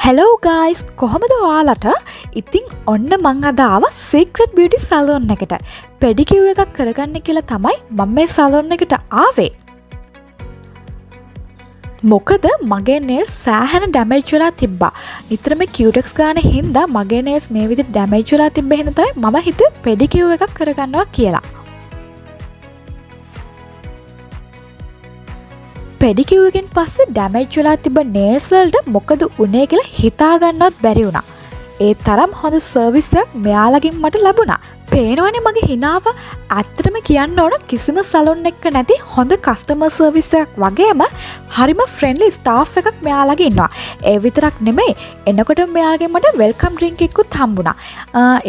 Hello guys, කොහොමද ඔයාලට? ඉතින් ඔන්න මං අද ආවා Secret Beauty Salon එකට. Pedicure එකක් කරගන්න කියලා තමයි මම මේ salon එකට ආවේ. මොකද මගේ nails සෑහෙන damage වෙලා තිබ්බා. නිතරම cutex ගන්න හින්දා මගේ nails මේ විදිහට damage වෙලා තිබ්බ හින්දා තමයි මම හිතුවේ pedicure එකක් කරගන්නවා කියලා. pedicure එකෙන් පස්සේ damage වෙලා තිබ්බ nails වලට මොකද උනේ කියලා හිතා ගන්නවත් බැරි වුණා. ඒ තරම් හොඳ සර්විස් එකක් මෙයාලගෙන් මට ලැබුණා. පේනවනේ මගේ හිනාව. ඇත්තටම කියන්න ඕන කිසිම සලොන් එකක නැති හොඳ කස්ටමර් සර්විස් එකක් වගේම හරිම ෆ්‍රෙන්ඩ්ලි ස්ටාෆ් එකක් මෙයාලගේ ඉන්නවා. ඒ විතරක් නෙමෙයි එනකොට මෙයාලගෙන් මට වෙල්කම් ඩ්‍රින්ක් එකකුත් හම්බුණා.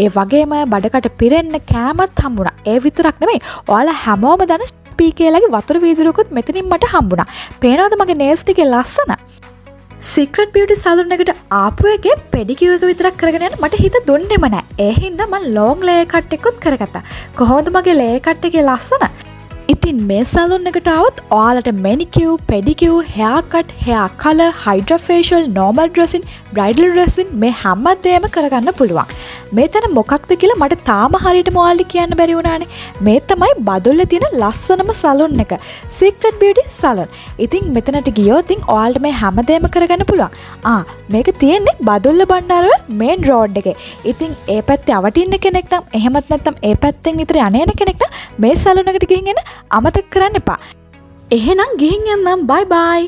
ඒ වගේම බඩකට පිරෙන්න කෑමත් හම්බුණා. ඒ විතරක් නෙමෙයි ඔයාලා හැමෝම දන්න පීකේලගේ වතුර වීදුරුවකුත් මෙතනින් මට හම්බුණා. පේනවද මගේ nails ටිකේ ලස්සන? Secret Beauty Salon එකට ආපු එකේ pedicure එක විතරක් කරගෙන යන්න මට හිත දුන්නෙම නැහැ. ඒ හින්දා මම long layer cut එකකුත් කරගත්තා. කොහොමද මගේ layer cut එකේ ලස්සන? ඉතින් මේ salon එකට આવොත් ඔයාලට manicure, pedicure, hair cut, hair color, hydra facial, normal dressing, bridal dressing මේ හැමදේම කරගන්න පුළුවන්. මේ තැන මොකක්ද කියලා මට තාම හරියටම ඔයාලට කියන්න බැරි වුණානේ. මේ තමයි බදුල්ලේ තියෙන ලස්සනම salon එක. Secret Beauty Salon. ඉතින් මෙතනට ගියොත් ඔයාලට මේ හැමදේම කරගන්න පුළුවන්. මේක තියෙන්නේ බදුල්ල බණ්ඩාරවල main road එකේ. ඉතින් ඒ පැත්තේ අවටින්න කෙනෙක් නම් එහෙමත් නැත්නම් ඒ පැත්තෙන් විතර යන කෙනෙක් නම් මේ salon එකට ගිහින් එන්න අමතක කරන්න එපා. එහෙනම් ගිහින් යන්නම්. bye bye.